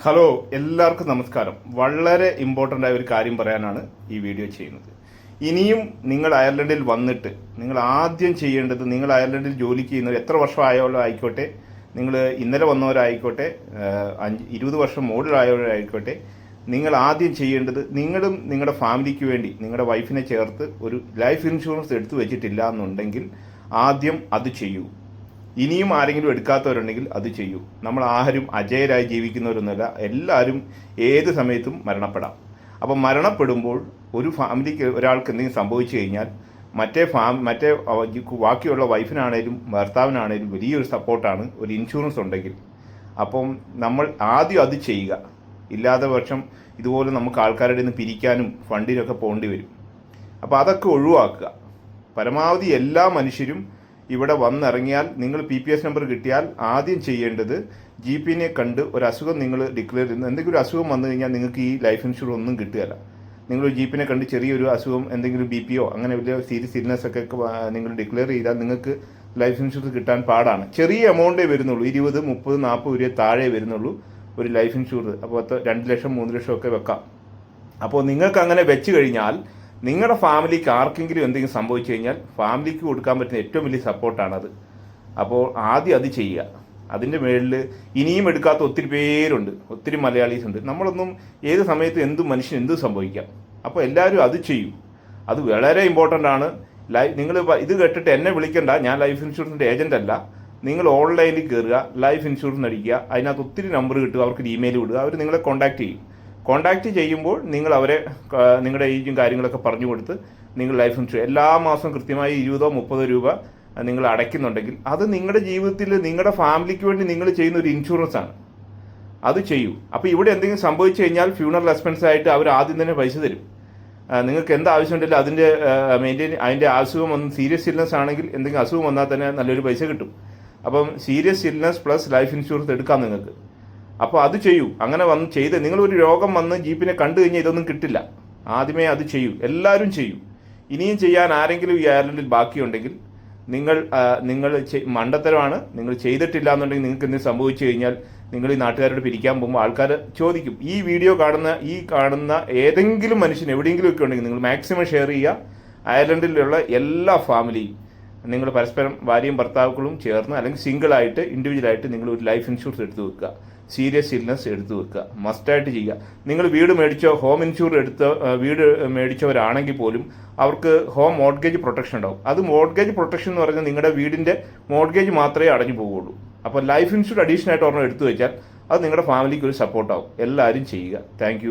Hello, എല്ലാവർക്കും നമസ്കാരം. വളരെ ഇമ്പോർട്ടൻ്റ് ആയ ഒരു കാര്യം പറയാനാണ് ഈ വീഡിയോ ചെയ്യുന്നത്. ഇനിയും നിങ്ങൾ അയർലൻഡിൽ വന്നിട്ട് നിങ്ങൾ ആദ്യം ചെയ്യേണ്ടത്, നിങ്ങൾ അയർലൻഡിൽ ജോലി ചെയ്യുന്നവർ എത്ര വർഷമായാലും ആയിക്കോട്ടെ, നിങ്ങൾ ഇന്നലെ വന്നവരായിക്കോട്ടെ, 20 വർഷം മുകളിലായവരായിക്കോട്ടെ, നിങ്ങൾ ആദ്യം ചെയ്യേണ്ടത്, നിങ്ങളും നിങ്ങളുടെ ഫാമിലിക്ക് വേണ്ടി നിങ്ങളുടെ വൈഫിനെ ചേർത്ത് ഒരു ലൈഫ് ഇൻഷുറൻസ് എടുത്തു വെച്ചിട്ടില്ല എന്നുണ്ടെങ്കിൽ ആദ്യം അത് ചെയ്യൂ. ഇനിയും ആരെങ്കിലും എടുക്കാത്തവരുണ്ടെങ്കിൽ അത് ചെയ്യൂ. നമ്മൾ ആരും അജയരായി ജീവിക്കുന്നവരൊന്നുമല്ല. എല്ലാവരും ഏത് സമയത്തും മരണപ്പെടാം. അപ്പോൾ മരണപ്പെടുമ്പോൾ ഒരു ഫാമിലിക്ക് ഒരാൾക്ക് എന്തെങ്കിലും സംഭവിച്ചു കഴിഞ്ഞാൽ മറ്റേ ബാക്കിയുള്ള വൈഫിനാണേലും ഭർത്താവിനാണേലും വലിയൊരു സപ്പോർട്ടാണ് ഒരു ഇൻഷുറൻസ് ഉണ്ടെങ്കിൽ. അപ്പം നമ്മൾ ആദ്യം അത് ചെയ്യുക. ഇല്ലാത്ത പക്ഷം ഇതുപോലെ നമുക്ക് ആൾക്കാരുടെ നിന്ന് പിരിക്കാനും ഫണ്ടിനൊക്കെ പോകേണ്ടി വരും. അപ്പോൾ അതൊക്കെ ഒഴിവാക്കുക. പരമാവധി എല്ലാ മനുഷ്യരും ഇവിടെ വന്നിറങ്ങിയാൽ, നിങ്ങൾ PPS നമ്പർ കിട്ടിയാൽ ആദ്യം ചെയ്യേണ്ടത് GPനെ കണ്ട് ഒരു അസുഖം നിങ്ങൾ ഡിക്ലെയർ ചെയ്യുന്നു. എന്തെങ്കിലും ഒരു അസുഖം വന്നു കഴിഞ്ഞാൽ നിങ്ങൾക്ക് ഈ ലൈഫ് ഇൻഷുറൻസ് ഒന്നും കിട്ടുകയില്ല. നിങ്ങൾ GPനെ കണ്ട് ചെറിയൊരു അസുഖം, എന്തെങ്കിലും BPയോ അങ്ങനെ വലിയ സീരിയസ് ഇൽനെസ് ഒക്കെ നിങ്ങൾ ഡിക്ലെയർ ചെയ്താൽ നിങ്ങൾക്ക് ലൈഫ് ഇൻഷുറൻസ് കിട്ടാൻ പാടാണ്. ചെറിയ എമൗണ്ടേ വരുന്നുള്ളൂ, 20, 30, 40 രൂപ താഴെ വരുന്നുള്ളൂ ഒരു ലൈഫ് ഇൻഷുറൻസ്. അപ്പോൾ 2 ലക്ഷം 3 ലക്ഷം ഒക്കെ വെക്കാം. അപ്പോൾ നിങ്ങൾക്ക് അങ്ങനെ വെച്ച് കഴിഞ്ഞാൽ നിങ്ങളുടെ ഫാമിലിക്ക് ആർക്കെങ്കിലും എന്തെങ്കിലും സംഭവിച്ചു കഴിഞ്ഞാൽ ഫാമിലിക്ക് കൊടുക്കാൻ പറ്റുന്ന ഏറ്റവും വലിയ സപ്പോർട്ടാണത്. അപ്പോൾ ആദ്യം അത് ചെയ്യുക. അതിൻ്റെ മേളിൽ ഇനിയും എടുക്കാത്ത ഒത്തിരി പേരുണ്ട്, ഒത്തിരി മലയാളീസ് ഉണ്ട്. നമ്മളൊന്നും ഏത് സമയത്ത് മനുഷ്യൻ എന്തും സംഭവിക്കാം. അപ്പോൾ എല്ലാവരും അത് ചെയ്യും. അത് വളരെ ഇമ്പോർട്ടൻ്റ് ആണ്. നിങ്ങൾ ഇത് കേട്ടിട്ട് എന്നെ വിളിക്കണ്ട, ഞാൻ ലൈഫ് ഇൻഷുറൻസിൻ്റെ ഏജൻ്റ് അല്ല. നിങ്ങൾ ഓൺലൈനിൽ കയറുക, ലൈഫ് ഇൻഷുറൻസ് അടിക്കുക, അതിനകത്ത് ഒത്തിരി നമ്പർ കിട്ടുക, അവർക്ക് ഇമെയിൽ വിടുക, അവർ നിങ്ങളെ കോൺടാക്റ്റ് ചെയ്യുമ്പോൾ നിങ്ങൾ അവരെ നിങ്ങളുടെ ഏജും കാര്യങ്ങളൊക്കെ പറഞ്ഞു കൊടുത്ത് നിങ്ങൾ ലൈഫ് ഇൻഷുറൻസ് എല്ലാ മാസവും കൃത്യമായി 20-30 രൂപ നിങ്ങൾ അടയ്ക്കുന്നുണ്ടെങ്കിൽ അത് നിങ്ങളുടെ ജീവിതത്തിൽ നിങ്ങളുടെ ഫാമിലിക്ക് വേണ്ടി നിങ്ങൾ ചെയ്യുന്ന ഒരു ഇൻഷുറൻസ് ആണ്. അത് ചെയ്യൂ. അപ്പോൾ ഇവിടെ എന്തെങ്കിലും സംഭവിച്ചു കഴിഞ്ഞാൽ ഫ്യൂണറൽ എക്സ്പെൻസ് ആയിട്ട് അവർ ആദ്യം തന്നെ പൈസ തരും. നിങ്ങൾക്ക് എന്ത് ആവശ്യമുണ്ടെങ്കിലും അതിൻ്റെ അസുഖം വന്ന് സീരിയസ് ഇൽനെസ് ആണെങ്കിൽ, എന്തെങ്കിലും അസുഖം വന്നാൽ തന്നെ നല്ലൊരു പൈസ കിട്ടും. അപ്പം serious illness plus life insurance എടുക്കാം നിങ്ങൾക്ക്. അപ്പോൾ അത് ചെയ്യൂ. അങ്ങനെ ചെയ്ത് നിങ്ങളൊരു രോഗം വന്ന് GPനെ കണ്ടു കഴിഞ്ഞാൽ ഇതൊന്നും കിട്ടില്ല. ആദ്യമേ അത് ചെയ്യൂ. എല്ലാവരും ചെയ്യൂ. ഇനിയും ചെയ്യാൻ ആരെങ്കിലും ഈ അയർലൻഡിൽ ബാക്കിയുണ്ടെങ്കിൽ നിങ്ങൾ മണ്ടത്തരമാണ്, നിങ്ങൾ ചെയ്തിട്ടില്ല എന്നുണ്ടെങ്കിൽ നിങ്ങൾക്ക് എന്തെങ്കിലും സംഭവിച്ചു കഴിഞ്ഞാൽ നിങ്ങൾ ഈ നാട്ടുകാരോട് പിരിക്കാൻ പോകുമ്പോൾ ആൾക്കാർ ചോദിക്കും. ഈ വീഡിയോ കാണുന്ന ഏതെങ്കിലും മനുഷ്യൻ എവിടെയെങ്കിലും ഒക്കെ ഉണ്ടെങ്കിൽ നിങ്ങൾ മാക്സിമം ഷെയർ ചെയ്യുക. അയർലൻഡിലുള്ള എല്ലാ ഫാമിലിയും നിങ്ങൾ പരസ്പരം ഭാര്യയും ഭർത്താക്കളും ചേർന്ന് അല്ലെങ്കിൽ സിംഗിളായിട്ട് ഇൻഡിവിജ്വലായിട്ട് നിങ്ങൾ ഒരു ലൈഫ് ഇൻഷുറൻസ് എടുത്തു വെക്കുക. സീരിയസ് ഇൽനെസ് എടുത്തു വെക്കുക. മസ്റ്റായിട്ട് ചെയ്യുക. നിങ്ങൾ വീട് മേടിച്ചവരാണെങ്കിൽ പോലും അവർക്ക് ഹോം മോർഗേജ് പ്രൊട്ടക്ഷൻ ഉണ്ടാവും. അത് മോർഗേജ് പ്രൊട്ടക്ഷൻ എന്ന് പറഞ്ഞാൽ നിങ്ങളുടെ വീടിൻ്റെ മോർഗേജ് മാത്രമേ അടഞ്ഞു പോവുകയുള്ളൂ. അപ്പോൾ ലൈഫ് ഇൻഷുറൻസ് അഡീഷണൽ ആയിട്ട് ഒരെണ്ണം എടുത്തു വെച്ചാൽ അത് നിങ്ങളുടെ ഫാമിലിക്ക് ഒരു സപ്പോർട്ടാവും. എല്ലാവരും ചെയ്യുക. താങ്ക്